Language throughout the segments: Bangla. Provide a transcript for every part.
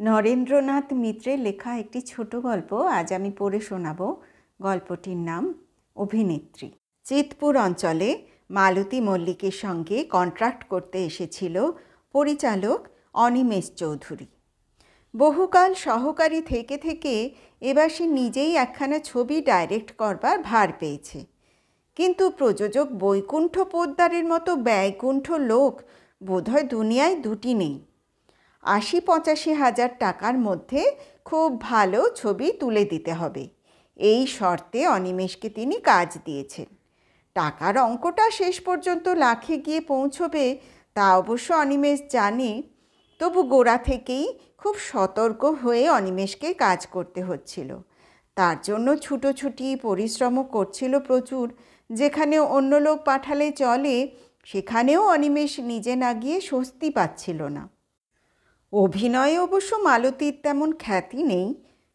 নরেন্দ্রনাথ মিত্রের লেখা একটি ছোট গল্প আজ আমি পড়ে শোনাব। গল্পটির নাম অভিনেত্রী। চিতপুর অঞ্চলে মালতী মল্লিকের সঙ্গে কন্ট্রাক্ট করতে এসেছিল পরিচালক অনিমেষ চৌধুরী। বহুকাল সহকারী থেকে থেকে এবার সে নিজেই একখানা ছবি ডাইরেক্ট করবার ভার পেয়েছে। কিন্তু প্রযোজক বৈকুণ্ঠ পোদ্দারের মতো ব্যয়কুণ্ঠ লোক বোধহয় দুনিয়ায় দুটি নেই। ৮০-৮৫ হাজার টাকার মধ্যে খুব ভালো ছবি তুলে দিতে হবে, এই শর্তে অনিমেষকে তিনি কাজ দিয়েছেন। টাকার অঙ্কটা শেষ পর্যন্ত লাখে গিয়ে পৌঁছবে তা অবশ্য অনিমেষ জানে, তবু গোড়া থেকেই খুব সতর্ক হয়ে অনিমেষকে কাজ করতে হচ্ছিল। তার জন্য ছুটোছুটি পরিশ্রমও করছিল প্রচুর। যেখানে অন্য লোক পাঠালে চলে সেখানেও অনিমেষ নিজে না গিয়ে স্বস্তি পাচ্ছিল না। অভিনয়ে অবশ্য মালতীর তেমন খ্যাতি নেই,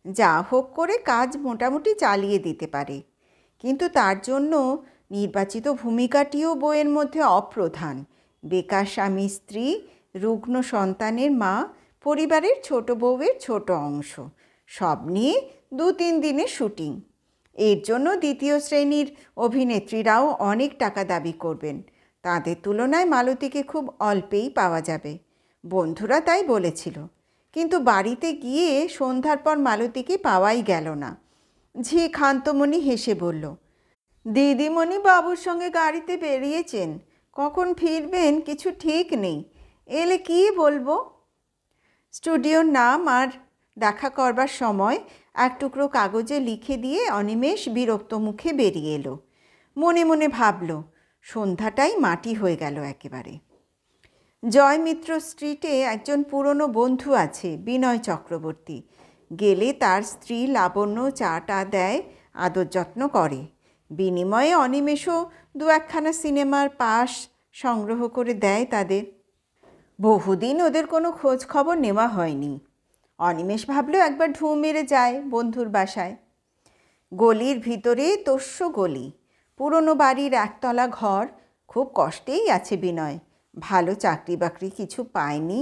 যা হোক করে কাজ মোটামুটি চালিয়ে দিতে পারে। কিন্তু তার জন্য নির্বাচিত ভূমিকাটিও বইয়ের মধ্যে অপ্রধান। বেকার স্বামী স্ত্রী, রুগ্ন সন্তানের মা, পরিবারের ছোট বউয়ের ছোট অংশ, সব নিয়ে ২-৩ দিনের শুটিং। এর জন্য দ্বিতীয় শ্রেণীর অভিনেত্রীরাও অনেক টাকা দাবি করবেন। তাদের তুলনায় মালতীকে খুব অল্পেই পাওয়া যাবে, বন্ধুরা তাই বলেছিল। কিন্তু বাড়িতে গিয়ে সন্ধ্যার পর মালতীকে পাওয়াই গেল না। ঝি খান্তমণি হেসে বলল, দিদিমণি বাবুর সঙ্গে গাড়িতে বেরিয়েছেন, কখন ফিরবেন কিছু ঠিক নেই, এলে কি বলবো। স্টুডিওর নাম আর দেখা করবার সময় এক টুকরো কাগজে লিখে দিয়ে অনিমেষ বিরক্ত মুখে বেরিয়ে এলো। মনে মনে ভাবল, সন্ধ্যাটাই মাটি হয়ে গেল একেবারে। জয়মিত্র স্ট্রিটে একজন পুরনো বন্ধু আছে, বিনয় চক্রবর্তী। গেলে তার স্ত্রী লাবণ্য চাটা দেয়, আদর যত্ন করে। বিনিময়ে অনিমেষও ২-১খানা সিনেমার পাস সংগ্রহ করে দেয় তাদের। বহুদিন ওদের কোনো খোঁজ খবর নেওয়া হয়নি। অনিমেষ ভাবল একবার ঢু মেরে যায় বন্ধুর বাসায়। গলির ভিতরে তোষ্য গলি, পুরনো বাড়ির একতলা ঘর। খুব কষ্টেই আছে বিনয়, ভালো চাকরি বাকরি কিছু পায়নি,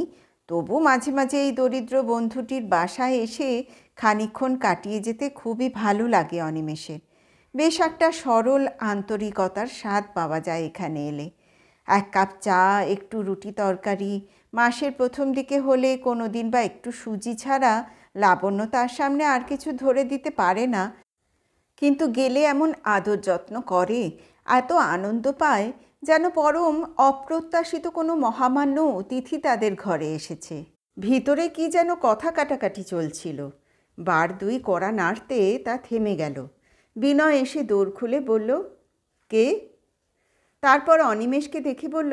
তবু মাঝে মাঝে এই দরিদ্র বন্ধুটির বাসায় এসে খানিকক্ষণ কাটিয়ে যেতে খুবই ভালো লাগে অনিমেষের। বেশ একটা সরল আন্তরিকতার স্বাদ পাওয়া যায় এখানে এলে। এক কাপ চা, একটু রুটি তরকারি, মাসের প্রথম দিকে হলে কোনো দিন বা একটু সুজি ছাড়া লাবণ্য তার সামনে আর কিছু ধরে দিতে পারে না। কিন্তু গেলে এমন আদর যত্ন করে, এত আনন্দ পায়, যেন পরম অপ্রত্যাশিত কোনো মহামান্য অতিথি তাদের ঘরে এসেছে। ভিতরে কি যেন কথা কাটাকাটি চলছিল। বার দুই কড়া নাড়তে তা থেমে গেল। বিনয় এসে দৌড় খুলে বলল, কে? তারপর অনিমেষকে দেখে বলল,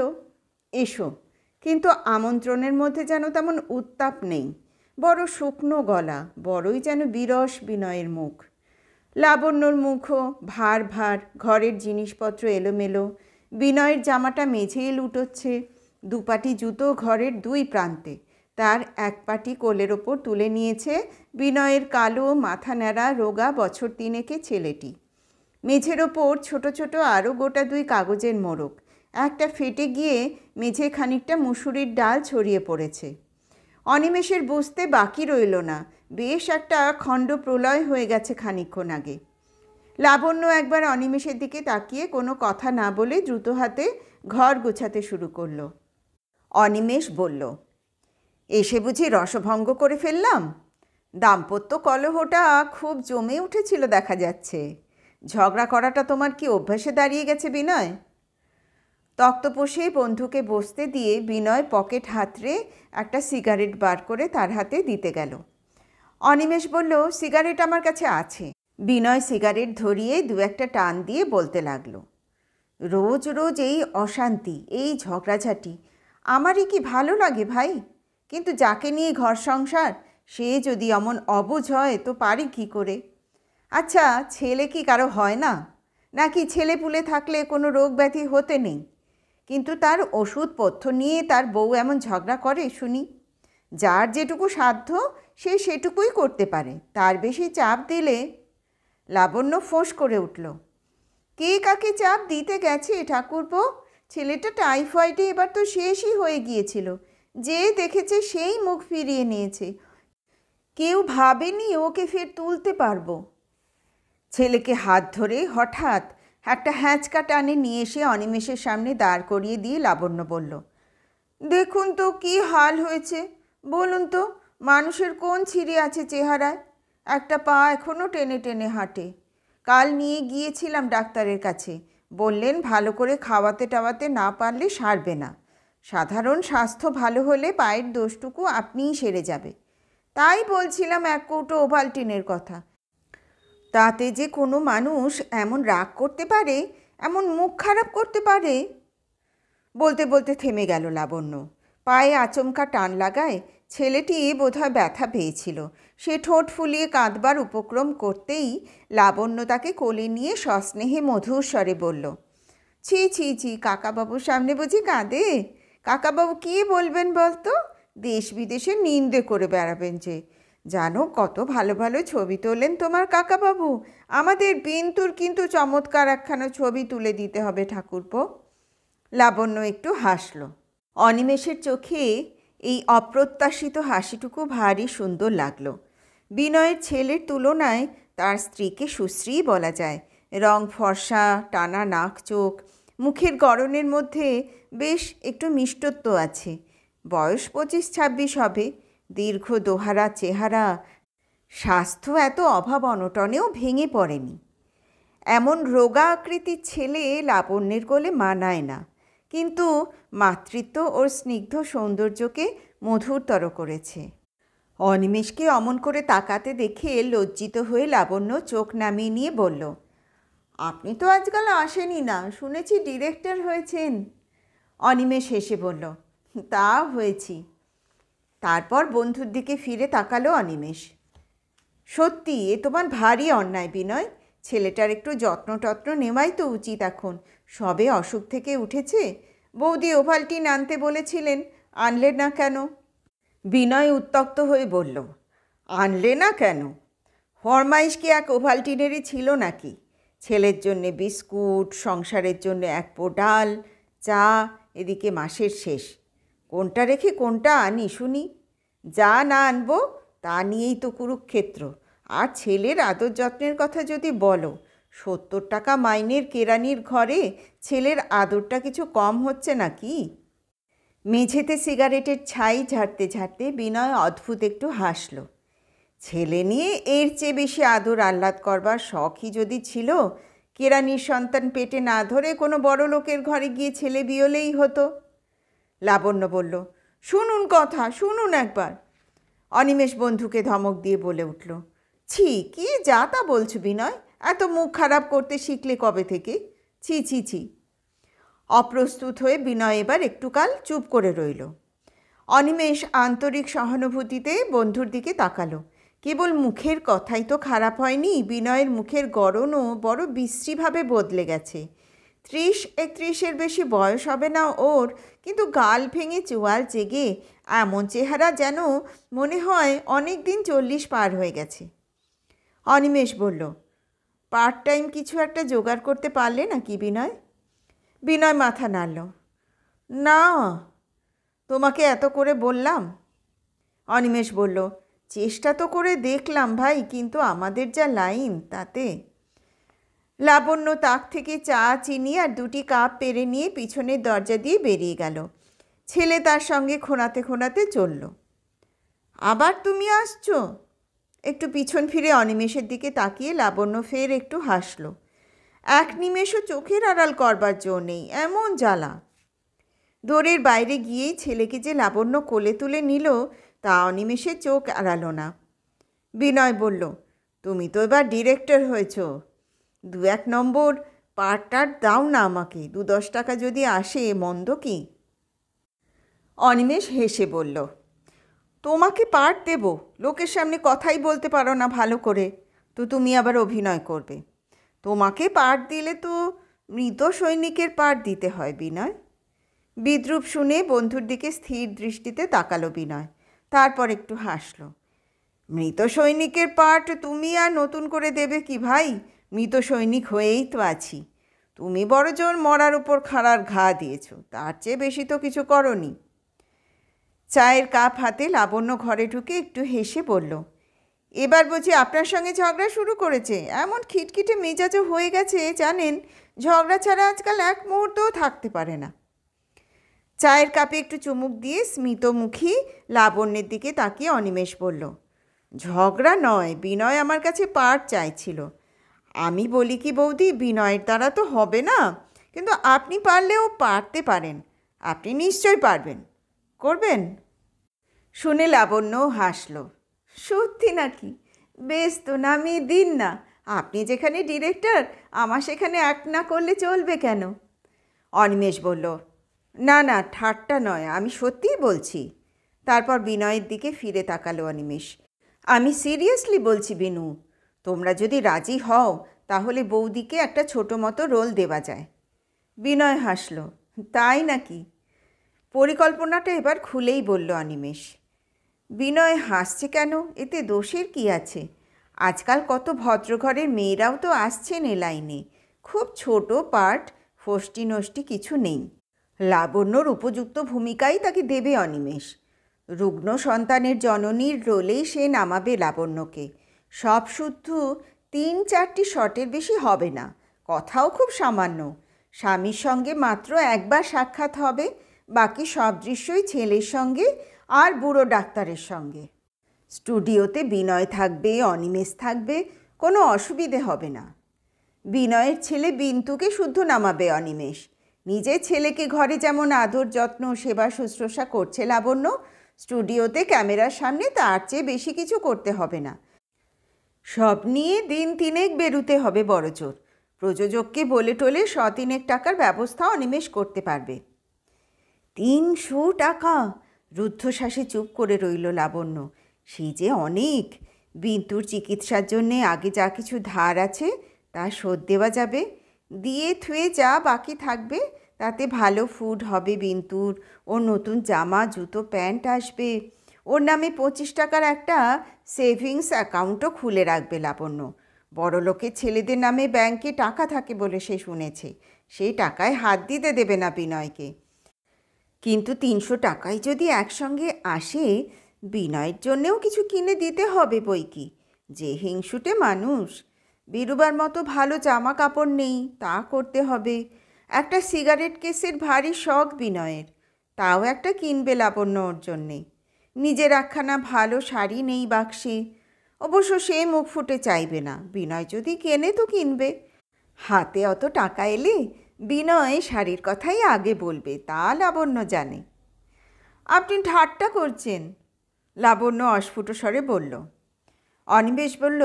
এসো। কিন্তু আমন্ত্রণের মধ্যে যেন তেমন উত্তাপ নেই, বড় শুকনো গলা, বড়ই যেন বিরস বিনয়ের মুখ। লাবণ্যর মুখও ভার ভার, ঘরের জিনিসপত্র এলোমেলো। বিনয়ের জামাটা মেঝেই লুটোচ্ছে, দুপাটি জুতো ঘরের দুই প্রান্তে, তার এক পাটি কোলের ওপর তুলে নিয়েছে বিনয়ের কালো মাথা ন্যাড়া রোগা বছর তিনেকে ছেলেটি। মেঝের ওপর ছোট ছোট আরও গোটা ২ কাগজের মোড়ক, একটা ফেটে গিয়ে মেঝে খানিকটা মুসুরির ডাল ছড়িয়ে পড়েছে। অনিমেষের বুঝতে বাকি রইল না, বেশ একটা খণ্ড প্রলয় হয়ে গেছে খানিকক্ষণ আগে। লাবণ্য একবার অনিমেষের দিকে তাকিয়ে কোনো কথা না বলে দ্রুত হাতে ঘর গোছাতে শুরু করলো। অনিমেষ বলল, এসে বুঝি রসভঙ্গ করে ফেললাম? দাম্পত্য কলহটা খুব জমে উঠেছিল দেখা যাচ্ছে। ঝগড়া করাটা তোমার কি অভ্যাসে দাঁড়িয়ে গেছে বিনয়? তক্তপোষে বন্ধুকে বসতে দিয়ে বিনয় পকেট হাতড়ে একটা সিগারেট বার করে তার হাতে দিতে গেল। অনিমেষ বলল, সিগারেট আমার কাছে আছে। বিনয় সিগারেট ধরিয়ে ২-১টা টান দিয়ে বলতে লাগলো, রোজ রোজ এই অশান্তি, এই ঝগড়াঝাটি আমারই কি ভালো লাগে ভাই? কিন্তু যাকে নিয়ে ঘর সংসার, সে যদি অমন অবুঝ হয় তো পারি কি করে? আচ্ছা, ছেলে কি কারো হয় না? নাকি ছেলে পুলে থাকলে কোনো রোগ ব্যাধি হতে নেই? কিন্তু তার ওষুধপথ্য নিয়ে তার বউ এমন ঝগড়া করে শুনি। যার যেটুকু সাধ্য সে সেটুকুই করতে পারে, তার বেশি চাপ দিলে। লাবণ্য ফোঁস করে উঠল, কে কাকে চাপ দিতে গেছে ঠাকুরপো? ছেলেটা টাইফয়েডে এবার তো শেষই হয়ে গিয়েছিল, যে দেখেছে সেই মুখ ফিরিয়ে নিয়েছে। কেউ ভাবেনি ওকে ফের তুলতে পারবো। ছেলেকে হাত ধরে হঠাৎ একটা হ্যাঁচকা টানে নিয়ে এসে অনিমেষের সামনে দাঁড় করিয়ে দিয়ে লাবণ্য বলল, দেখুন তো কি হাল হয়েছে, বলুন তো মানুষের কোন ছিঁড়ে আছে চেহারায়? একটা পা এখনও টেনে টেনে হাঁটে। কাল নিয়ে গিয়েছিলাম ডাক্তারের কাছে, বললেন ভালো করে খাওয়াতে টাওয়াতে না পারলে সারবে না, সাধারণ স্বাস্থ্য ভালো হলে পায়ের দোষটুকু আপনিই সেরে যাবে। তাই বলছিলাম এক কৌটো ওভালটিনের কথা। তাতে যে কোনো মানুষ এমন রাগ করতে পারে, এমন মুখ খারাপ করতে পারে? বলতে বলতে থেমে গেল লাবণ্য। পায়ে আচমকা টান লাগায় ছেলেটি বোধহয় ব্যথা পেয়েছিল। সে ঠোঁট ফুলিয়ে কাঁদবার উপক্রম করতেই লাবণ্য তাকে কোলে নিয়ে সস্নেহে মধুর স্বরে বলল, ছি ছি ছি, কাকাবাবুর সামনে বুঝি কাঁদে? কাকাবাবু কী বলবেন বলতো? দেশ বিদেশে নিন্দে করে বেড়াবেন যে। জানো কত ভালো ভালো ছবি তোলেন তোমার কাকাবাবু। আমাদের বিন্তুর কিন্তু চমৎকার একখানা ছবি তুলে দিতে হবে ঠাকুরপো। লাবণ্য একটু হাসল। অনিমেষের চোখে এই অপ্রত্যাশিত হাসিটুকু ভারী সুন্দর লাগলো। বিনয়ের ছেলের তুলনায় তার স্ত্রীকে সুশ্রী বলা যায়। রং ফর্সা, টানা নাক চোখ, মুখের গড়নের মধ্যে বেশ একটু মিষ্টত্ব আছে। বয়স 25-26 হবে। দীর্ঘ দোহারা চেহারা, স্বাস্থ্য এত অভাব অনটনেও ভেঙে পড়েনি। এমন রোগা আকৃতির ছেলে লাবণ্যের কোলে মানায় না, কিন্তু মাতৃত্ব ওর স্নিগ্ধ সৌন্দর্যকে মধুরতর করেছে। অনিমেষকে অমন করে তাকাতে দেখে লজ্জিত হয়ে লাবণ্য চোখ নামিয়ে নিয়ে বলল, আপনি তো আজকাল আসেনই না, শুনেছি ডিরেক্টর হয়েছেন। অনিমেষ হেসে বলল, তা হয়েছি। তারপর বন্ধুর দিকে ফিরে তাকালো অনিমেষ। সত্যি এ তোমার ভারী অন্যায় বিনয়। ছেলেটার একটু যত্ন টত্ন নেওয়াই তো উচিত এখন। সবে অসুখ থেকে উঠেছে। বৌদি ওভালটিন আনতে বলেছিলেন, আনলে না কেন? বিনয় উত্তক্ত হয়ে বলল, আনলে না কেন? ফরমাইশ কি এক ওভালটিনেরই ছিল নাকি? ছেলের জন্যে বিস্কুট, সংসারের জন্য এক পো ডাল, চা, এদিকে মাসের শেষ। কোনটা রেখে কোনটা আনি শুনি? যা না আনবো তা নিয়েই তো কুরুক্ষেত্র। আর ছেলের আদর যত্নের কথা যদি বলো, 70 টাকা মাইনের কেরানির ঘরে ছেলের আদরটা কিছু কম হচ্ছে নাকি? মেঝেতে সিগারেটের ছাই ঝাড়তে ঝাড়তে বিনয় অদ্ভুত একটু হাসল। ছেলে নিয়ে এর চেয়ে বেশি আদর আহ্লাদ করবার শখই যদি ছিল, কেরানির সন্তান পেটে না ধরে কোনো বড় লোকের ঘরে গিয়ে ছেলে বিয়োলেই হতো। লাবণ্য বলল, শুনুন কথা, শুনুন একবার। অনিমেষ বন্ধুকে ধমক দিয়ে বলে উঠল, ছি, কি যা তা বলছো বিনয়? এত মুখ খারাপ করতে শিখলে কবে থেকে? ছি ছি ছি। অপ্রস্তুত হয়ে বিনয় এবার একটু কাল চুপ করে রইল। অনিমেষ আন্তরিক সহানুভূতিতে বন্ধুর দিকে তাকালো। কেবল মুখের কথাই তো খারাপ হয়নি, বিনয়ের মুখের গড়নও বড় বিশ্রীভাবে বদলে গেছে। 30-31 বেশি বয়স হবে না ওর, কিন্তু গাল ভেঙে চোয়াল জেগে এমন চেহারা যেন মনে হয় অনেক দিন 40 পার হয়ে গেছে। অনিমেষ বলল, পার্ট টাইম কিছু একটা জোগাড় করতে পারলে নাকি বিনয়? বিনয় মাথা নাড়ল। না, তোমাকে এত করে বললাম। অনিমেষ বলল, চেষ্টা তো করে দেখলাম ভাই, কিন্তু আমাদের যা লাইন তাতে। লাবণ্য তাক থেকে চা, চিনি আর 2টি কাপ পেরে নিয়ে পিছনের দরজা দিয়ে বেরিয়ে গেল। ছেলে তার সঙ্গে খোঁড়াতে খোঁড়াতে চলল। আবার তুমি আসছো? একটু পিছন ফিরে অনিমেষের দিকে তাকিয়ে লাবণ্য ফের একটু হাসল। এক নিমেষও চোখের আড়াল করবার জো নেই, এমন জ্বালা। দৌড়ের বাইরে গিয়েই ছেলেকে যে লাবণ্য কোলে তুলে নিল, তা অনিমেষের চোখ এড়ালো না। বিনয় বলল, তুমি তো এবার ডিরেক্টর হয়েছ, 2-1 নম্বর পার্ট দাও না আমাকে, 2-10 টাকা যদি আসে মন্দ কি? অনিমেষ হেসে বলল, তোমাকে পার্ট দেব? লোকের সামনে কথাই বলতে পারো না ভালো করে, তো তুমি আবার অভিনয় করবে? তোমাকে পার্ট দিলে তো মৃত সৈনিকের পার্ট দিতে হয় বিনয়। বিদ্রূপ শুনে বন্ধুর দিকে স্থির দৃষ্টিতে তাকালো বিনয়, তারপর একটু হাসল। মৃত সৈনিকের পার্ট তুমি আর নতুন করে দেবে কি ভাই? মৃত সৈনিক হয়েই তো আছি। তুমি বড়জোর মরার উপর খাড়ার ঘা দিয়েছ, তার চেয়ে বেশি তো কিছু করনি। চায়ের কাপ হাতে লাবণ্য ঘরে ঢুকে একটু হেসে বলল, এবার বুঝি আপনার সঙ্গে ঝগড়া শুরু করেছে? এমন খিটখিটে মেজাজও হয়ে গেছে জানেন, ঝগড়া ছাড়া আজকাল এক মুহূর্তও থাকতে পারে না। চায়ের কাপে একটু চুমুক দিয়ে স্মিতমুখী লাবণ্যের দিকে তাকিয়ে অনিমেষ বলল, ঝগড়া নয়, বিনয় আমার কাছে পার্ট চাইছিল। আমি বলি কি বৌদি, বিনয়ের দ্বারা তো হবে না, কিন্তু আপনি পারলেও পারতে পারেন। আপনি নিশ্চয় পারবেন, করবেন। শুনে লাবণ্য হাসল। সত্যি নাকি? বেশ তো, নামিয়ে দিন না। আপনি যেখানে ডিরেক্টর, আমার সেখানে অ্যাক্ট না করলে চলবে কেন? অনিমেষ বলল, না না, ঠাট্টা নয়, আমি সত্যিই বলছি। তারপর বিনয়ের দিকে ফিরে তাকালো অনিমেষ। আমি সিরিয়াসলি বলছি বিনু, তোমরা যদি রাজি হও তাহলে বৌদিকে একটা ছোটো মতো রোল দেওয়া যায়। বিনয় হাসল। তাই নাকি? পরিকল্পনাটা এবার খুলেই বলল অনিমেষ। বিনয় হাসছে কেন? এতে দোষের কি আছে? আজকাল কত ভদ্রঘরের মেয়েরাও তো আসছেন এ লাইনে। খুব ছোট পার্ট, ফষ্টি নষ্টি কিছু নেই। লাবণ্যর উপযুক্ত ভূমিকাই তাকে দেবে অনিমেষ। রুগ্ন সন্তানের জননীর রোলেই সে নামাবে লাবণ্যকে। সব শুদ্ধ 3-4টি শটের বেশি হবে না, কথাও খুব সামান্য। স্বামীর সঙ্গে মাত্র একবার সাক্ষাৎ হবে, বাকি সব দৃশ্যই ছেলের সঙ্গে আর বুড়ো ডাক্তারের সঙ্গে। স্টুডিওতে বিনয় থাকবে, অনিমেষ থাকবে, কোনো অসুবিধে হবে না। বিনয়ের ছেলে বিন্তুকে শুদ্ধ নামাবে অনিমেষ। নিজের ছেলেকে ঘরে যেমন আদর যত্ন সেবা শুশ্রূষা করছে লাবণ্য, স্টুডিওতে ক্যামেরার সামনে তার চেয়ে বেশি কিছু করতে হবে না। সব নিয়ে দিন 3 বেরুতে হবে বড়জোর। প্রযোজককে বলে টোলে 100-3 টাকার ব্যবস্থা অনিমেষ করতে পারবে। 300 টাকা! রুদ্ধশ্বাসে চুপ করে রইল লাবণ্য। সেই যে অনেক। বিন্তুর চিকিৎসার জন্যে আগে যা কিছু ধার আছে তা শোধ দেওয়া যাবে। দিয়ে থুয়ে যা বাকি থাকবে তাতে ভালো ফুড হবে বিন্তুর, ওর নতুন জামা জুতো প্যান্ট আসবে। ওর নামে 25 টাকার একটা সেভিংস অ্যাকাউন্টও খুলে রাখবে লাবণ্য। বড়লোকের ছেলেদের নামে ব্যাংকে টাকা থাকে বলে সে শুনেছে। সেই টাকায় হাত দিতে দেবে না বিনয়কে। কিন্তু 300 টাকায় যদি একসঙ্গে আসে, বিনয়ের জন্যেও কিছু কিনে দিতে হবে বই কি। যে হিংসুটে মানুষ, বেরুবার মতো ভালো জামা কাপড় নেই, তা করতে হবে। একটা সিগারেট কেসের ভারী শখ বিনয়ের, তাও একটা কিনবে লাবণ্য ওর জন্যে। নিজের একখানা ভালো শাড়ি নেই বাক্সে, অবশ্য সে মুখ ফুটে চাইবে না। বিনয় যদি কেনে তো কিনবে। হাতে অত টাকা এলে বিনয় শাড়ির কথাই আগে বলবে, তা লাবণ্য জানে। আপনি ঠাট্টা করছেন, লাবণ্য অস্ফুট স্বরে বলল। অনিমেষ বলল,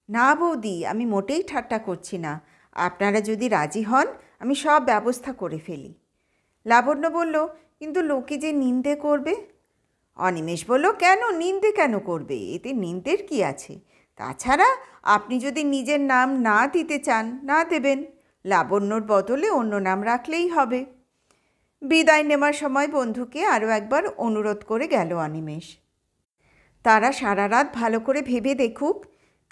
না বৌদি, আমি মোটেই ঠাট্টা করছি না। আপনারা যদি রাজি হন আমি সব ব্যবস্থা করে ফেলি। লাবণ্য বলল, কিন্তু লোকে যে নিন্দে করবে। অনিমেষ বলল, কেন নিন্দে কেন করবে? এতে নিন্দের কি আছে? তাছাড়া আপনি যদি নিজের নাম না দিতে চান, না দেবেন। লাবণ্যর বদলে অন্য নাম রাখলেই হবে। বিদায় নেওয়ার সময় বন্ধুকে আরও একবার অনুরোধ করে গেল অনিমেষ। তারা সারা রাত ভালো করে ভেবে দেখুক।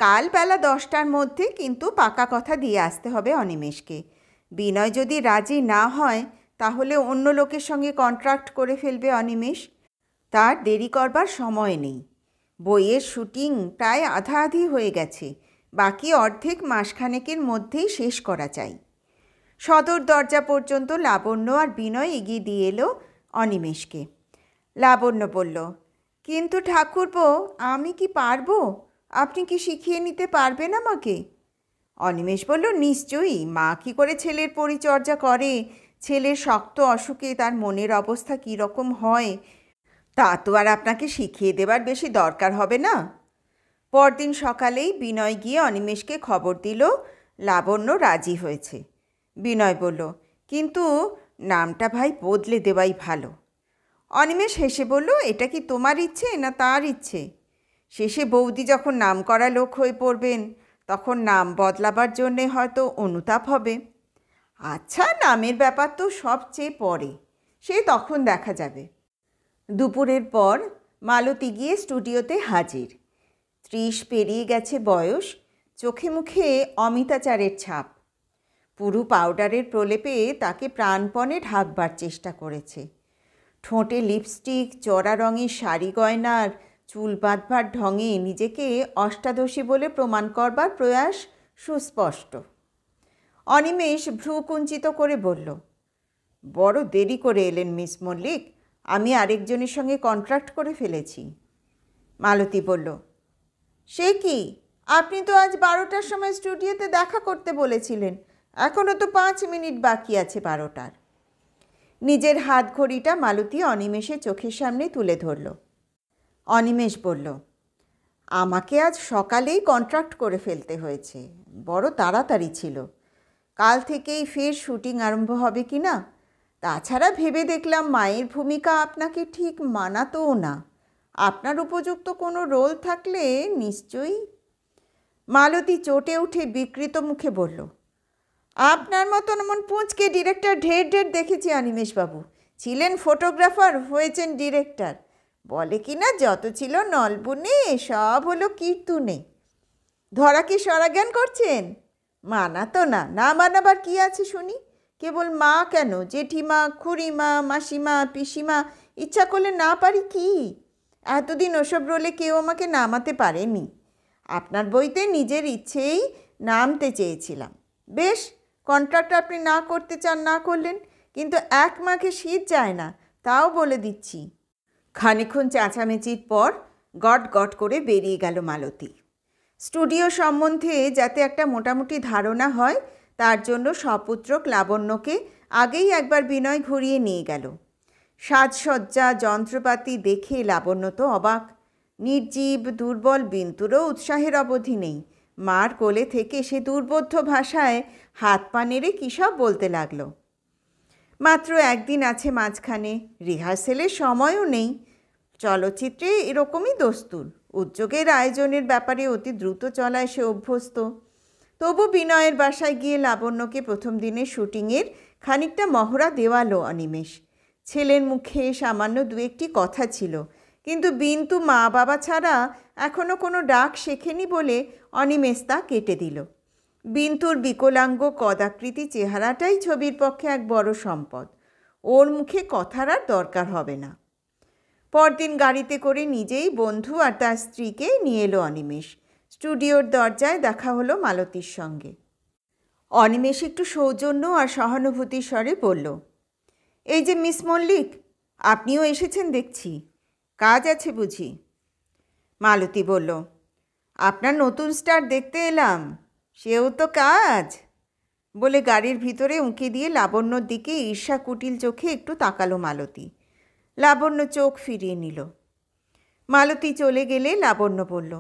কাল বেলা 10টার মধ্যে কিন্তু পাকা কথা দিয়ে আসতে হবে অনিমেষকে। বিনয় যদি রাজি না হয় তাহলে অন্য লোকের সঙ্গে কন্ট্রাক্ট করে ফেলবে অনিমেষ। তার দেরি করবার সময় নেই। বইয়ের শুটিং প্রায় আধাআধি হয়ে গেছে, বাকি অর্ধেক মাসখানেকের মধ্যেই শেষ করা চাই। সদর দরজা পর্যন্ত লাবণ্য আর বিনয় এগিয়ে দিয়ে এলো অনিমেষকে। লাবণ্য বলল, কিন্তু ঠাকুরপো, আমি কি পারবো? আপনি কি শিখিয়ে নিতে পারবেন আমাকে? অনিমেষ বলল, নিশ্চয়ই। মা কী করে ছেলের পরিচর্যা করে, ছেলের শক্ত অসুখে তার মনের অবস্থা কী রকম হয়, তা তো আর আপনাকে শিখিয়ে দেবার বেশি দরকার হবে না। পরদিন সকালেই বিনয় গিয়ে অনিমেষকে খবর দিল লাবণ্য রাজি হয়েছে। বিনয় বলল, কিন্তু নামটা ভাই বদলে দেওয়াই ভালো। অনিমেষ হেসে বলল, এটা কি তোমার ইচ্ছে না তার ইচ্ছে? শেষে বৌদি যখন নাম করা লোক হয়ে পড়বেন তখন নাম বদলাবার জন্যে হয়তো অনুতাপ হবে। আচ্ছা, নামের ব্যাপার তো সবচেয়ে পরে, সে তখন দেখা যাবে। দুপুরের পর মালতী গিয়ে স্টুডিওতে হাজির। 30 পেরিয়ে গেছে বয়স, চোখে মুখে অমিতাচারের ছাপ। পুরু পাউডারের প্রলেপে তাকে প্রাণপণে ঢাকবার চেষ্টা করেছে। ঠোঁটে লিপস্টিক, চড়া রঙের শাড়ি গয়নার চুল বাঁধবার ঢঙে নিজেকে অষ্টাদশী বলে প্রমাণ করবার প্রয়াস সুস্পষ্ট। অনিমেষ ভ্রু কুঞ্চিত করে বলল, বড় দেরি করে এলেন মিস মল্লিক, আমি আরেকজনের সঙ্গে কন্ট্রাক্ট করে ফেলেছি। মালতী বলল, সে কি, আপনি তো আজ 12টার সময় স্টুডিওতে দেখা করতে বলেছিলেন, এখনও তো 5 মিনিট বাকি আছে 12টার। নিজের হাত ঘড়িটা মালতী অনিমেষের চোখের সামনে তুলে ধরল। অনিমেষ বলল, আমাকে আজ সকালেই কন্ট্রাক্ট করে ফেলতে হয়েছে, বড় তাড়াতাড়ি ছিল। কাল থেকেই ফের শুটিং আরম্ভ হবে কি না, তাছাড়া ভেবে দেখলাম মায়ের ভূমিকা আপনাকে ঠিক মানাতও না, আপনার উপযুক্ত কোনো রোল থাকলে নিশ্চয়ই। মালতী চটে উঠে বিকৃত মুখে বলল, আপনার মতন এমন পুঁচকে ডিরেক্টর ঢের ঢের দেখেছি অনিমেষবাবু, ছিলেন ফটোগ্রাফার, হয়েছেন ডিরেক্টর, বলে কি না যত ছিল নলবুনে সব হলো কীর্তুনে। ধরা কি সরাজ্ঞান করছেন? মানা তো না, না মানাবার কি আছে শুনি? কেবল মা কেন, জেঠিমা, খুড়িমা, মাসিমা, পিসিমা, ইচ্ছা করলে না পারি কি? এতদিন ওসব রোলে কেউ আমাকে নামাতে পারেনি। আপনার বইতে নিজের ইচ্ছেই নামতে চেয়েছিলাম, বেশ, কন্ট্রাক্ট আপনি না করতে চান না করলেন, কিন্তু 1 মাঘে শীত যায় না, তাও বলে দিচ্ছি। খানিকক্ষণ চেঁচামেচির পর গট গট করে বেরিয়ে গেল মালতী। স্টুডিও সম্বন্ধে যাতে একটা মোটামুটি ধারণা হয় তার জন্য সপুত্রক লাবণ্যকে আগেই একবার বিনয় ঘুরিয়ে নিয়ে গেল। সাজসজ্জা যন্ত্রপাতি দেখে লাবণ্য তো অবাক। নির্জীব দুর্বল বিন্তুরও উৎসাহের অবধি নেই। মার কোলে থেকে সে দুর্বোধ্য ভাষায় হাত পা নেড়ে কী সব বলতে লাগলো। মাত্র একদিন আছে মাঝখানে, রিহার্সেলের সময়ও নেই। চলচ্চিত্রে এরকমই দস্তুর, উদ্যোগের আয়োজনের ব্যাপারে অতি দ্রুত চলায় সে অভ্যস্ত। তবু বিনয়ের বাসায় গিয়ে লাবণ্যকে প্রথম দিনের শুটিংয়ের খানিকটা মহড়া দেওয়ালো অনিমেষ। ছেলের মুখে সামান্য 2-1টি কথা ছিল, কিন্তু বিন্তু মা বাবা ছাড়া এখনও কোনো ডাক শেখেনি বলে অনিমেষ তা কেটে দিল। বিন্তুর বিকলাঙ্গ কদাকৃতি চেহারাটাই ছবির পক্ষে এক বড় সম্পদ, ওর মুখে কথার আর দরকার হবে না। পরদিন গাড়িতে করে নিজেই বন্ধু আর তার স্ত্রীকে নিয়ে এলো অনিমেষ। স্টুডিওর দরজায় দেখা হলো মালতীর সঙ্গে। অনিমেষ একটু সৌজন্য আর সহানুভূতির স্বরে বলল, এই যে মিস মল্লিক, আপনিও এসেছেন দেখছি, কাজ আছে বুঝি? মালতী বলল, আপনার নতুন স্টার দেখতে এলাম, সেও তো কাজ, বলে গাড়ির ভিতরে উঁকি দিয়ে লাবণ্যর দিকে ঈর্ষা কুটিল চোখে একটু তাকালো মালতী। লাবণ্য চোখ ফিরিয়ে নিল। মালতী চলে গেলে লাবণ্য বলল,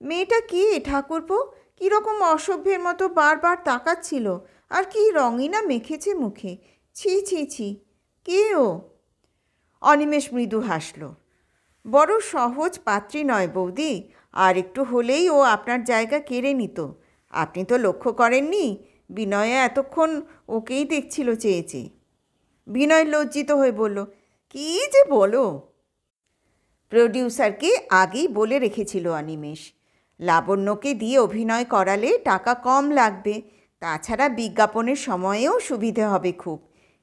মেয়েটা কি ঠাকুরপো, কীরকম অসভ্যের মতো বারবার তাকাচ্ছিল, আর কি রঙই না মেখেছে মুখে, ছি ছি ছি, কে ও? অনিমেষ মৃদু হাসল, বড় সহজ পাত্রী নয় বৌদি, আর একটু হলেই ও আপনার জায়গা কেড়ে নিত। আপনি তো লক্ষ্য করেননি, বিনয় এতক্ষণ ওকেই দেখছিল চেয়ে চেয়ে। বিনয় লজ্জিত হয়ে বলল, কী যে বলো! প্রডিউসারকে আগেই বলে রেখেছিল অনিমেষ, লাবণ্যকে দিয়ে অভিনয় করালে টাকা কম লাগবে, তাছাড়া বিজ্ঞাপনের সময়েও সুবিধে হবে খুব।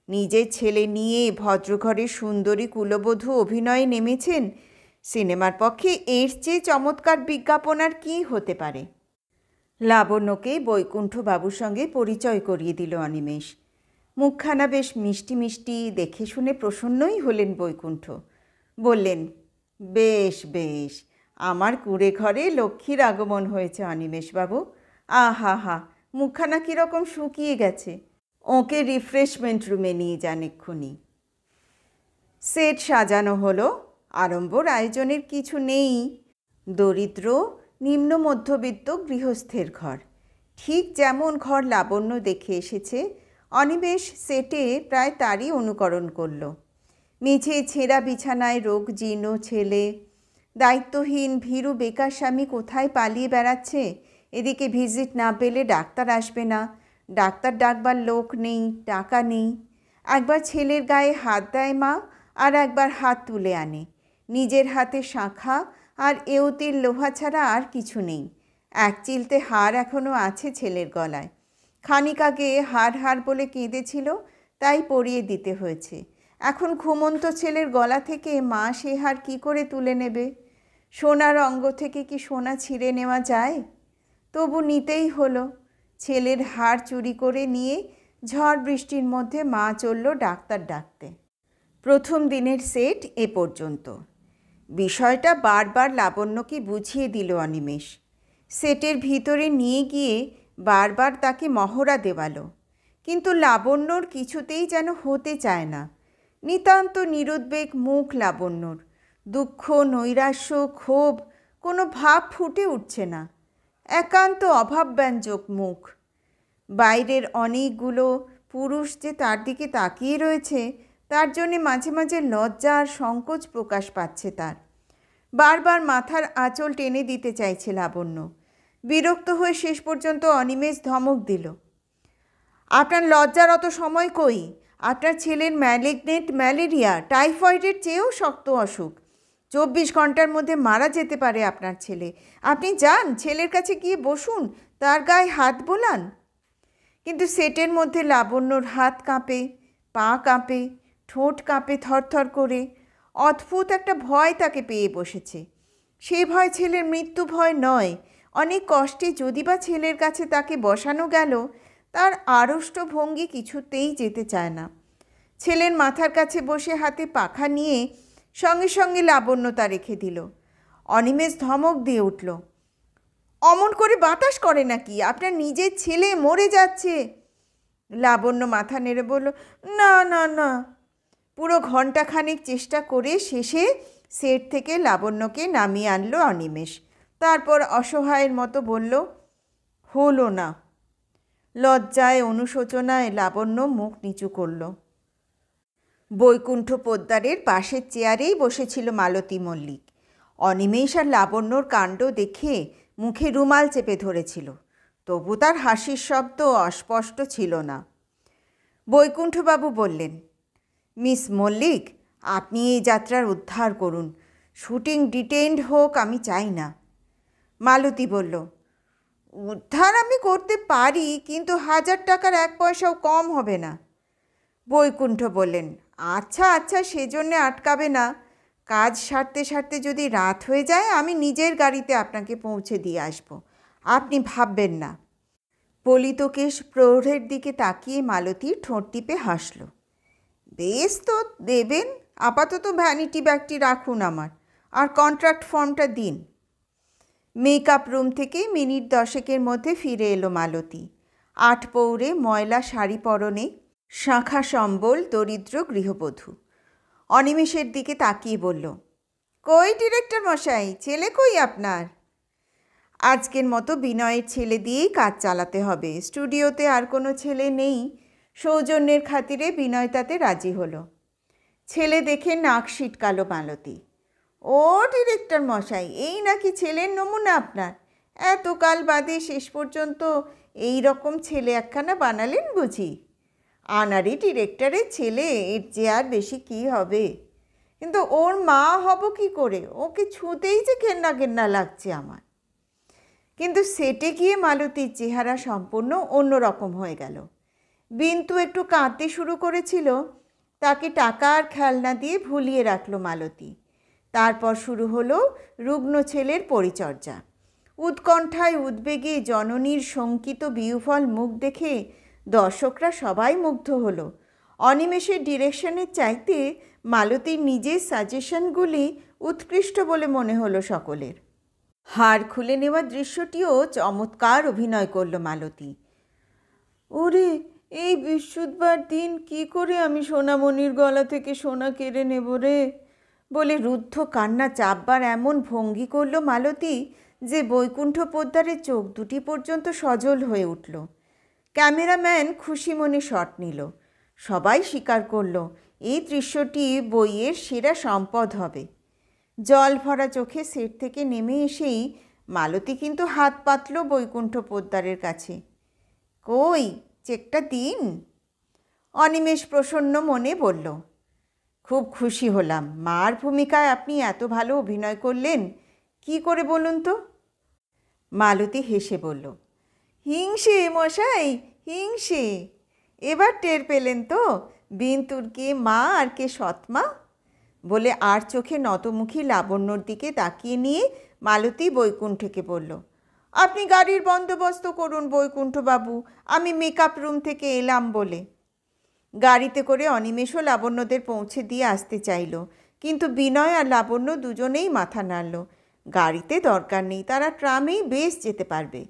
নিজের ছেলে নিয়ে ভদ্রঘরের সুন্দরী কুলবধূ অভিনয়ে নেমেছেন, সিনেমার পক্ষে এর চেয়ে চমৎকার বিজ্ঞাপন আর কী হতে পারে? লাবণ্যকে বৈকুণ্ঠবাবুর সঙ্গে পরিচয় করিয়ে দিল অনিমেষ। মুখখানা বেশ মিষ্টি মিষ্টি, দেখে শুনে প্রসন্নই হলেন বৈকুণ্ঠ। বললেন, বেশ বেশ, আমার কুঁড়ে ঘরে লক্ষ্মীর আগমন হয়েছে অনিমেষবাবু। আহা হা, মুখখানা কীরকম শুকিয়ে গেছে, ওকে রিফ্রেশমেন্ট রুমে নিয়ে যান এক্ষুনি। সেট সাজানো হলো, আড়ম্বর আয়োজনের কিছু নেই। দরিদ্র নিম্ন মধ্যবিত্ত গৃহস্থের ঘর, ঠিক যেমন ঘর লাবণ্য দেখে এসেছে, অনিমেষ সেটে প্রায় তারই অনুকরণ করল। মেঝে ছেঁড়া বিছানায় রোগ জীর্ণ ছেলে, দায়িত্বহীন ভীরু বেকার স্বামী কোথায় পালিয়ে বেড়াচ্ছে। এদিকে ভিজিট না পেলে ডাক্তার আসবে না, ডাক্তার ডাকবার লোক নেই, টাকা নেই। একবার ছেলের গায়ে হাত দেয় মা, আর একবার হাত তুলে আনে। নিজের হাতে শাঁখা আর এউতির লোহা ছাড়া আর কিছু নেই। এক চিলতে হার এখনও আছে ছেলের গলায়, খানিক আগে হাড় হাড় বলে কেঁদেছিল, তাই পরিয়ে দিতে হয়েছে। এখন ঘুমন্ত ছেলের গলা থেকে মা সে হার কী করে তুলে নেবে? সোনার অঙ্গ থেকে কি সোনা ছিঁড়ে নেওয়া যায়? তবু নিতেই হলো। ছেলের হার চুরি করে নিয়ে ঝড় বৃষ্টির মধ্যে মা চলল ডাক্তার ডাকতে। প্রথম দিনের সেট এ পর্যন্ত। বিষয়টা বারবার লাবণ্যকে বুঝিয়ে দিল অনিমেষ। সেটের ভিতরে নিয়ে গিয়ে বারবার তাকে মহড়া দেওয়ালো, কিন্তু লাবণ্যর কিছুতেই যেন হতে চায় না। নিতান্ত নিরুদ্বেগ মুখ লাবণ্যর। দুঃখ, নৈরাশ্য, ক্ষোভ, কোনো ভাব ফুটে উঠছে না। একান্ত অভাবব্যঞ্জক মুখ। বাইরের অনেকগুলো পুরুষ যে তার দিকে তাকিয়ে রয়েছে, তার জন্যে মাঝে মাঝে লজ্জা আর সংকোচ প্রকাশ পাচ্ছে তার। বারবার মাথার আঁচল টেনে দিতে চাইছে লাবণ্য। বিরক্ত হয়ে শেষ পর্যন্ত অনিমেষ ধমক দিল, আপনার লজ্জার অত সময় কই? আপনার ছেলের ম্যালিগনেন্ট ম্যালেরিয়া, টাইফয়েডের চেয়েও শক্ত অসুখ। 24 ঘন্টার মধ্যে মারা যেতে পারে আপনার ছেলে। আপনি যান, ছেলের কাছে গিয়ে বসুন, তার গায়ে হাত বোলান। কিন্তু সেটের মধ্যে লাবণ্যর হাত কাঁপে, পা কাঁপে, ঠোঁট কাঁপে থরথর করে। অদ্ভুত একটা ভয় তাকে পেয়ে বসেছে। সে ভয় ছেলের মৃত্যু ভয় নয়। অনেক কষ্টে যদি বা ছেলের কাছে তাকে বসানো গেল, তার আড়ষ্ট ভঙ্গি কিছুতেই যেতে চায় না। ছেলের মাথার কাছে বসে হাতে পাখা নিয়ে সঙ্গে সঙ্গে লাবণ্য তা রেখে দিল। অনিমেষ ধমক দিয়ে উঠল, অমন করে বাতাস করে নাকি? আপনার নিজের ছেলে মরে যাচ্ছে। লাবণ্য মাথা নেড়ে বলল, না না না। পুরো ঘণ্টাখানেক চেষ্টা করে শেষে সেট থেকে লাবণ্যকে নামিয়ে আনলো অনিমেষ। তারপর অসহায়ের মতো বলল, হলো না। লজ্জায় অনুশোচনায় লাবণ্য মুখ নিচু করল। বৈকুণ্ঠ পোদ্দারের পাশের চেয়ারেই বসেছিল মালতী মল্লিক। অনিমেষ আর লাবণ্যর কাণ্ড দেখে মুখে রুমাল চেপে ধরেছিল, তবু তার হাসির শব্দ অস্পষ্ট ছিল না। বৈকুণ্ঠবাবু বললেন, মিস মল্লিক, আপনি এই যাত্রার উদ্ধার করুন। শুটিং ডিটেইনড হোক আমি চাই না। মালতী বলল, উদ্ধার আমি করতে পারি, কিন্তু 1000 টাকার 1 পয়সাও কম হবে না। বৈকুণ্ঠ বললেন, আচ্ছা আচ্ছা, সেজন্যে আটকাবে না। কাজ সারতে সারতে যদি রাত হয়ে যায়, আমি নিজের গাড়িতে আপনাকে পৌঁছে দিয়ে আসব। আপনি ভাববেন না। পলিতকেশ প্রৌঢ়ের দিকে তাকিয়ে মালতী ঠোঁট টিপে হাসল। বেশ তো, দেবেন। আপাতত ভ্যানিটি ব্যাগটি রাখুন আমার, আর কন্ট্রাক্ট ফর্মটা দিন। মেকআপ রুম থেকে মিনিট 10 মধ্যে ফিরে এলো মালতী। 8 পৌরে, ময়লা শাড়ি পরনে, শাঁখা সম্বল, দরিদ্র গৃহবধূ। অনিমেষের দিকে তাকিয়ে বলল, কই ডিরেক্টর মশাই, ছেলে কই আপনার? আজকের মতো বিনয়ের ছেলে দিয়েই কাজ চালাতে হবে। স্টুডিওতে আর কোনো ছেলে নেই। সৌজন্যের খাতিরে বিনয় তাতে রাজি হলো। ছেলে দেখে নাক সিটকালো মালতী। ও ডিরেক্টর মশাই, এই নাকি ছেলের নমুনা আপনার? এতকাল বাদে শেষ পর্যন্ত এই রকম ছেলে একখানা বানালেন বুঝি? আনারি ডিরেক্টরের ছেলে, এর চেয়ে আর বেশি কী হবে? কিন্তু ওর মা হব কি করে? ওকে ছুঁতেই যে ঘেন্না ঘেন্না লাগছে আমার। কিন্তু সেটে গিয়ে মালতীর চেহারা সম্পূর্ণ অন্যরকম হয়ে গেল। বিন্তু একটু কাঁদতে শুরু করেছিল, তাকে টাকা আর খেলনা দিয়ে ভুলিয়ে রাখলো মালতী। তারপর শুরু হলো রুগ্ন ছেলের পরিচর্যা। উৎকণ্ঠায় উদ্বেগে জননীর শঙ্কিত বিহ্বল মুখ দেখে দর্শকরা সবাই মুগ্ধ হলো। অনিমেষের ডিরেকশনের চাইতে মালতীর নিজের সাজেশনগুলি উৎকৃষ্ট বলে মনে হলো সকলের। হাড় খুলে নেওয়া দৃশ্যটিও চমৎকার অভিনয় করল মালতী। ওরে, এই বৃহস্পতিবার দিন কি করে আমি সোনামণির গলা থেকে সোনা কেড়ে নেব রে বলে রুদ্ধ কান্না চাপবার এমন ভঙ্গি করল মালতী যে বৈকুণ্ঠ পোদ্দারের চোখ দুটি পর্যন্ত সজল হয়ে উঠল। ক্যামেরাম্যান খুশি মনে শট নিল। সবাই স্বীকার করল এই দৃশ্যটি বইয়ের সেরা সম্পদ হবে। জল ভরা চোখে সেট থেকে নেমে এসেই মালতী কিন্তু হাত পাতল বৈকুণ্ঠ পোদ্দারের কাছে। কই, চেকটা দিন। অনিমেষ প্রসন্ন মনে বলল, খুব খুশি হলাম। মার ভূমিকায় আপনি এত ভালো অভিনয় করলেন, কি করে বলুন তো? মালতী হেসে বলল, হিংসে মশাই, হিংসে। এবার টের পেলেন তো বিন্তুর কে মা আর কে সৎমা? বলে আর চোখে নতমুখী লাবণ্যর দিকে তাকিয়ে নিয়ে মালতী বৈকুণ্ঠকে বলল, আপনি গাড়ির বন্দোবস্ত করুন বৈকুণ্ঠবাবু, আমি মেকআপ রুম থেকে এলাম বলে। গাড়িতে করে অনিমেষও লাবণ্যদের পৌঁছে দিয়ে আসতে চাইল, কিন্তু বিনয় আর লাবণ্য দুজনেই মাথা নাড়ল। গাড়িতে দরকার নেই, তারা ট্রামেই বেশ যেতে পারবে।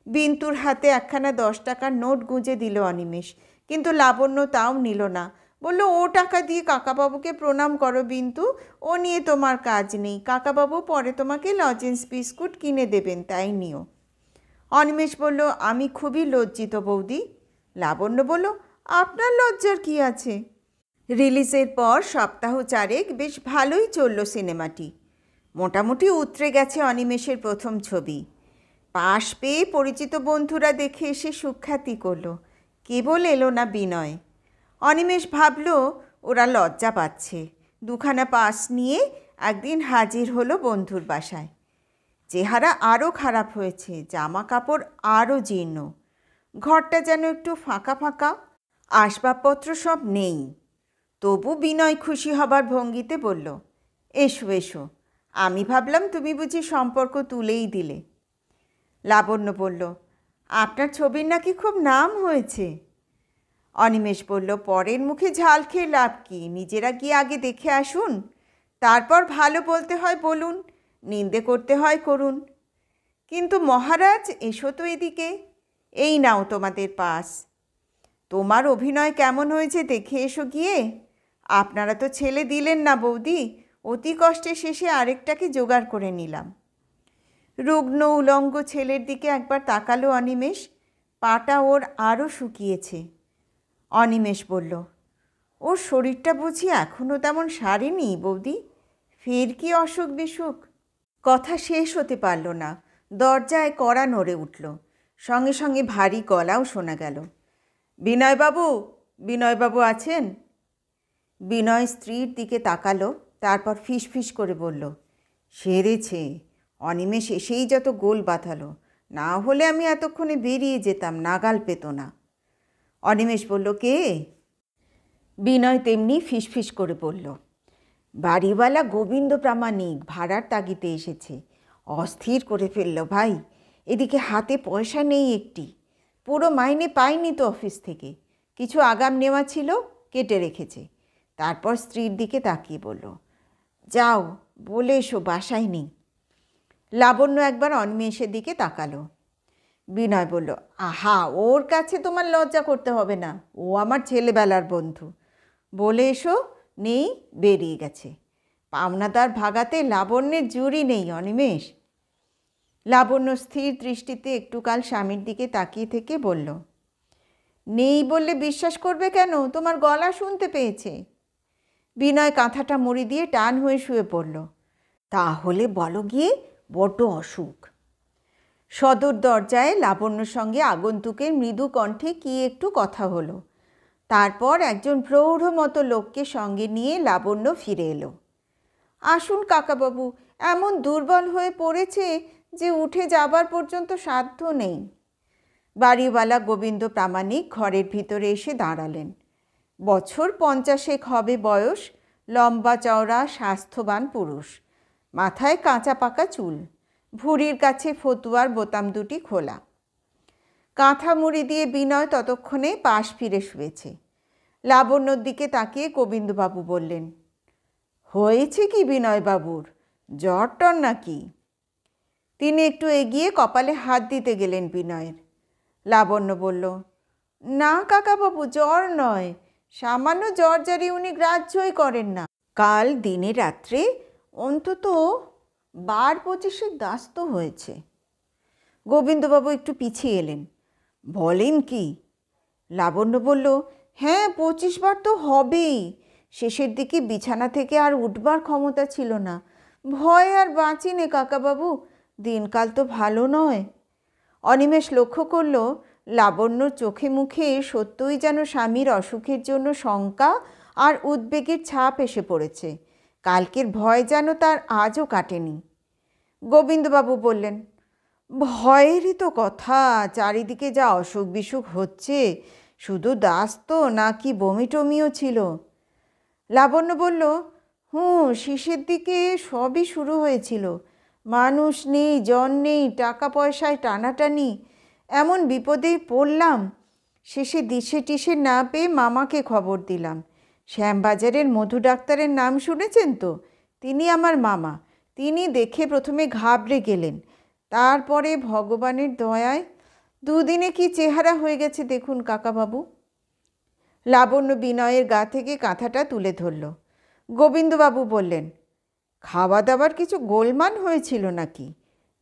বিন্তুর হাতে একখানা 10 টাকার নোট গুঁজে দিল অনিমেষ, কিন্তু লাবণ্য তাও নিল না। বলল, ও টাকা দিয়ে কাকাবাবুকে প্রণাম করো বিন্তু, ও নিয়ে তোমার কাজ নেই। কাকাবাবু পরে তোমাকে লজেন্স বিস্কুট কিনে দেবেন, তাই নিও। অনিমেষ বলল, আমি খুবই লজ্জিত বৌদি। লাবণ্য বলল, আপনার লজ্জার কি আছে? রিলিজের পর সপ্তাহ 4 বেশ ভালোই চলল সিনেমাটি। মোটামুটি উতরে গেছে অনিমেষের প্রথম ছবি। পাশ পেয়ে পরিচিত বন্ধুরা দেখে এসে সুখ্যাতি করল। কেবল এলো না বিনয়। অনিমেষ ভাবল ওরা লজ্জা পাচ্ছে। 2খানা পাস নিয়ে একদিন হাজির হলো বন্ধুর বাসায়। চেহারা আরও খারাপ হয়েছে, জামা কাপড় আরও জীর্ণ, ঘরটা যেন একটু ফাঁকা ফাঁকা, আসবাবপত্র সব নেই। তবু বিনয় খুশি হবার ভঙ্গিতে বলল, এসো এসো, আমি ভাবলাম তুমি বুঝি সম্পর্ক তুলেই দিলে। লাবণ্য বলল, আপনার ছবির নাকি খুব নাম হয়েছে। অনিমেষ বলল, পরের মুখে ঝাল খেয়ে লাভ কি, নিজেরা গিয়ে আগে দেখে আসুন, তারপর ভালো বলতে হয় বলুন, নিন্দে করতে হয় করুন। কিন্তু মহারাজ, এসো তো এদিকে, এই নাও তোমাদের পাস। তোমার অভিনয় কেমন হয়েছে দেখে এসো গিয়ে। আপনারা তো ছেলে দিলেন না বৌদি, অতি কষ্টে শেষে আরেকটাকে জোগাড় করে নিলাম। রুগ্ন উলঙ্গ ছেলের দিকে একবার তাকালো অনিমেষ, পাটা ওর আরও শুকিয়েছে। অনিমেষ বলল, ওর শরীরটা বুঝি এখনও তেমন সারেনি বৌদি, ফের কি অসুখ বিসুখ? কথা শেষ হতে পারল না, দরজায় কড়া নড়ে উঠল, সঙ্গে সঙ্গে ভারী গলাও শোনা গেল, বিনয়বাবু, বিনয়বাবু আছেন? বিনয় স্ত্রীর দিকে তাকালো, তারপর ফিসফিস করে বলল, সেরেছে। অনিমেষ এসেই যত গোল বাঁধালো, না হলে আমি এতক্ষণে বেরিয়ে যেতাম, নাগাল পেত না। অনিমেষ বলল, কে? বিনয় তেমনি ফিসফিস করে বলল, বাড়িওয়ালা গোবিন্দ প্রামাণিক, ভাড়ার তাগিতে এসেছে। অস্থির করে ফেলল ভাই, এদিকে হাতে পয়সা নেই একটি, পুরো মাইনে পাইনি তো অফিস থেকে, কিছু আগাম নেওয়া ছিল, কেটে রেখেছে। তারপর স্ত্রীর দিকে তাকিয়ে বলল, যাও বলে এসো বাসায় নেই। লাবণ্য একবার অনিমেষের দিকে তাকালো। বিনয় বলল, আহা, ওর কাছে তোমার লজ্জা করতে হবে না, ও আমার ছেলেবেলার বন্ধু। বলে এসো নেই, বেরিয়ে গেছে। পাওনাদার ভাগাতে লাবণ্যের জুড়ি নেই অনিমেষ। লাবণ্য স্থির দৃষ্টিতে একটুকাল স্বামীর দিকে তাকিয়ে থেকে বলল, নেই বললে বিশ্বাস করবে কেন? তোমার গলা শুনতে পেয়েছে। বিনয় কাঁথাটা মুড়ি দিয়ে টান হয়ে শুয়ে পড়ল। তাহলে বলো গিয়ে, বড্ড অসুখ। সদর দরজায় লাবণ্যর সঙ্গে আগন্তুকের মৃদু কণ্ঠে কি একটু কথা হলো। তারপর একজন প্রৌঢ় মতো লোককে সঙ্গে নিয়ে লাবণ্য ফিরে এলো। আসুন কাকাবাবু, এমন দুর্বল হয়ে পড়েছে যে উঠে যাবার পর্যন্ত সাধ্য নেই। বাড়িওয়ালা গোবিন্দ প্রামাণিক ঘরের ভিতরে এসে দাঁড়ালেন। বছর 50 হবে বয়স, লম্বা চওড়া স্বাস্থ্যবান পুরুষ, মাথায় কাঁচা পাকা চুল, ভুঁড়ির কাছে ফতুয়ার বোতাম দুটি খোলা। কাঁথা মুড়ি দিয়ে বিনয় ততক্ষণে পাশ ফিরে শুয়েছে। লাবণ্যর দিকে তাকিয়ে গোবিন্দবাবু বললেন, হয়েছে কি বিনয়বাবুর, জ্বর টর নাকি? তিনি একটু এগিয়ে কপালে হাত দিতে গেলেন বিনয়ের। লাবণ্য বলল, না কাকাবাবু, জ্বর নয়, সামান্য জ্বর জারি উনি গ্রাহ্যই করেন না। কাল দিনে রাত্রে অন্তত 12-25 দাস তো হয়েছে। গোবিন্দবাবু একটু পিছিয়ে এলেন। বলেন কি? লাবণ্য বলল, হ্যাঁ, 25 বার তো হবেই। শেষের দিকে বিছানা থেকে আর উঠবার ক্ষমতা ছিল না। ভয় আর বাঁচি নে কাকাবাবু, দিনকাল তো ভালো নয়। অনিমেষ লক্ষ্য করল লাবণ্যর চোখে মুখে সত্যই যেন স্বামীর অসুখের জন্য শঙ্কা আর উদ্বেগের ছাপ এসে পড়েছে। কালকের ভয় যেন তার আজও কাটেনি। গোবিন্দবাবু বললেন, ভয়েরই তো কথা, চারিদিকে যা অসুখ বিসুখ হচ্ছে, শুধু দাস তো নাকি বমি টমিও ছিল? লাবণ্য বলল, শেষের দিকে সবই শুরু হয়েছিল। মানুষ নেই, জন নেই, টাকা পয়সায় টানাটানি, এমন বিপদে পড়লাম। শেষে দিশে টিশে না পেয়ে মামাকে খবর দিলাম। শ্যামবাজারের মধু ডাক্তারের নাম শুনেছেন তো? তিনি আমার মামা। তিনি দেখে প্রথমে ঘাবড়ে গেলেন, তারপরে ভগবানের দয়ায় দুদিনে কি চেহারা হয়ে গেছে দেখুন কাকাবাবু। লাবণ্য বিনয়ের গা থেকে কাঁথাটা তুলে ধরল। গোবিন্দবাবু বললেন, খাওয়া দাওয়ার কিছু গোলমাল হয়েছিল নাকি?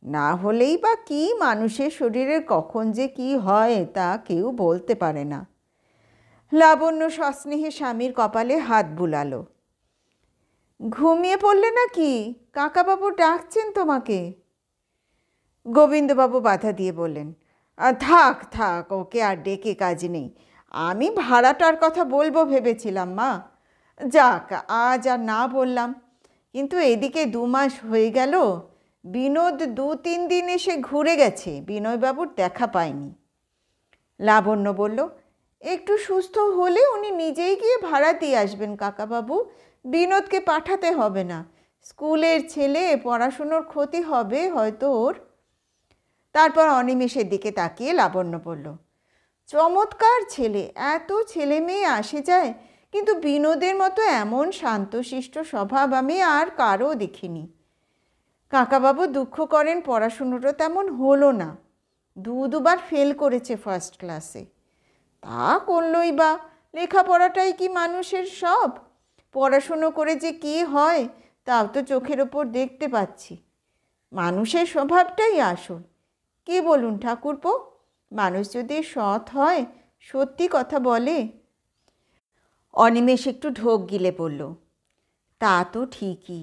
না হলেই বা কি, মানুষের শরীরের কখন যে কি হয় তা কেউ বলতে পারে না। লাবণ্য সস্নেহে স্বামীর কপালে হাত বুলালো। ঘুমিয়ে পড়লে নাকি? কাকাবাবু ডাকছেন তোমাকে। গোবিন্দবাবু বাধা দিয়ে বললেন, থাক থাক, ওকে আর ডেকে কাজ নেই। আমি ভাড়াটার কথা বলবো ভেবেছিলাম মা। যাক, আজ আর না বললাম। কিন্তু এদিকে 2 মাস হয়ে গেল, বিনোদ 2-3 দিন এসে ঘুরে গেছে, বিনয়বাবুর দেখা পায়নি। লাবণ্য বলল, একটু সুস্থ হলে উনি নিজেই গিয়ে ভাড়া দিয়ে আসবেন কাকাবাবু, বিনোদকে পাঠাতে হবে না। স্কুলের ছেলে, পড়াশুনোর ক্ষতি হবে হয়তো ওর। তারপর অনিমেষের দিকে তাকিয়ে লাবণ্য বলল, চমৎকার ছেলে, এত ছেলে মেয়ে আসে যায়, কিন্তু বিনোদের মতো এমন শান্তশিষ্ট স্বভাব আমি আর কারও দেখিনি। কাকাবাবু দুঃখ করেন, পড়াশুনোটা তেমন হলো না, 2-2বার ফেল করেছে ফার্স্ট ক্লাসে। তা করলই বা, লেখাপড়াটাই কি মানুষের সব? পড়াশুনো করে যে কি হয় তাও তো চোখের ওপর দেখতে পাচ্ছি। মানুষের স্বভাবটাই আসল। কি বলুন ঠাকুরপো? মানুষ যদি সৎ হয়, সত্যি কথা বলে। অনিমেষ একটু ঢোক গিলে পড়ল, তা তো ঠিকই।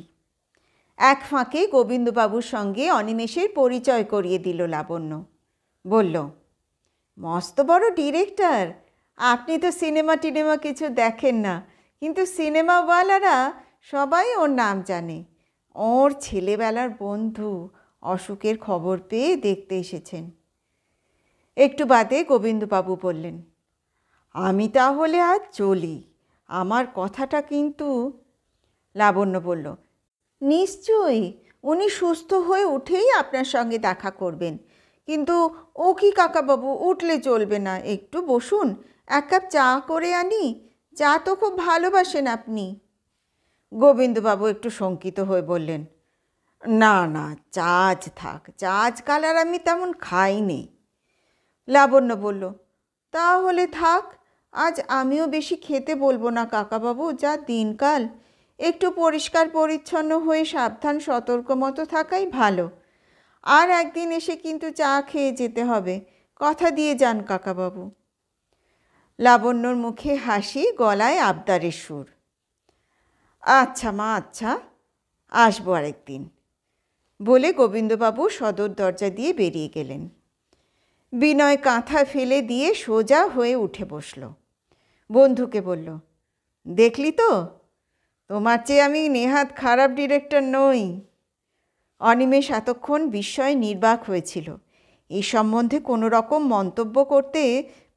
এক ফাঁকে গোবিন্দবাবুর সঙ্গে অনিমেষের পরিচয় করিয়ে দিল লাবণ্য। বলল, মস্ত বড় ডিরেক্টর। আপনি তো সিনেমা টিনেমা কিছু দেখেন না, কিন্তু সিনেমাওয়ালারা সবাই ওর নাম জানে। ওর ছেলেবেলার বন্ধু অসুখের খবর পেয়ে দেখতে এসেছেন। একটু বাদে গোবিন্দবাবু বললেন, আমি তাহলে আজ চলি, আমার কথাটা কিন্তু। লাবণ্য বলল, নিশ্চয়ই, উনি সুস্থ হয়ে উঠেই আপনার সঙ্গে দেখা করবেন। কিন্তু ও কি কাকাবাবু, উঠলে চলবে না, একটু বসুন, 1 কাপ চা করে আনি। চা তো খুব ভালোবাসেন আপনি। গোবিন্দবাবু একটু শঙ্কিত হয়ে বললেন, না না, চা আজ থাক, চা আজকাল আর আমি তেমন খাইনি। লাবণ্য বলল, তাহলে থাক, আজ আমিও বেশি খেতে বলবো না কাকাবাবু, যা দিনকাল। একটু পরিষ্কার পরিচ্ছন্ন হয়ে সাবধান সতর্ক মতো থাকাই ভালো। আর একদিন এসে কিন্তু চা খেয়ে যেতে হবে, কথা দিয়ে যান কাকাবাবু। লাবণ্যর মুখে হাসি, গলায় আবদারের সুর। আচ্ছা মা, আচ্ছা, আসবো আরেকদিন, বলে গোবিন্দবাবু সদর দরজা দিয়ে বেরিয়ে গেলেন। বিনয় কাঁথা ফেলে দিয়ে সোজা হয়ে উঠে বসল। বন্ধুকে বলল, দেখলি তো, তোমার চেয়ে আমি নেহাত খারাপ ডিরেক্টর নই। অনিমেষ এতক্ষণ বিস্ময়ে নির্বাক হয়েছিল। এই সম্বন্ধে কোনো রকম মন্তব্য করতে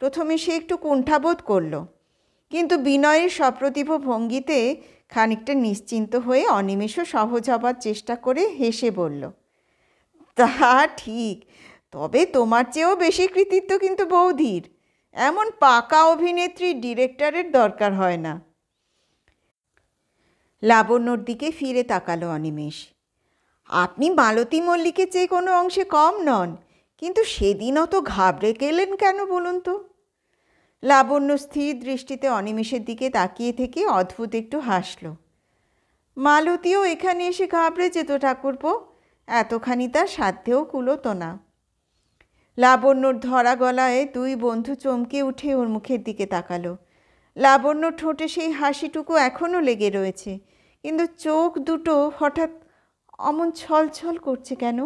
প্রথমে সে একটু কুণ্ঠাবোধ করল, কিন্তু বিনয়ের সপ্রতিভ ভঙ্গিতে খানিকটা নিশ্চিন্ত হয়ে অনিমেষও সহজ হবার চেষ্টা করে হেসে বলল, তা ঠিক, তবে তোমার চেয়েও বেশি কৃতিত্ব কিন্তু বৌদির। এমন পাকা অভিনেত্রী ডিরেক্টরের দরকার হয় না। লাবণ্যর দিকে ফিরে তাকালো অনিমেষ। আপনি মালতী মল্লিকের চেয়ে কোনো অংশে কম নন, কিন্তু সেদিন অত ঘাবড়ে গেলেন কেন বলুন তো? লাবণ্য স্থির দৃষ্টিতে অনিমেষের দিকে তাকিয়ে থেকে অদ্ভুত একটু হাসল। মালতীও এখানে এসে ঘাবড়ে যেত ঠাকুরপো, এতখানি তার সাধ্যেও কুলোতো না। লাবণ্যর ধরা গলায় 2 বন্ধু চমকে উঠে ওর মুখের দিকে তাকালো। লাবণ্যর ঠোঁটে সেই হাসিটুকু এখনও লেগে রয়েছে, কিন্তু চোখ দুটো হঠাৎ অমন ছলছল করছে কেন?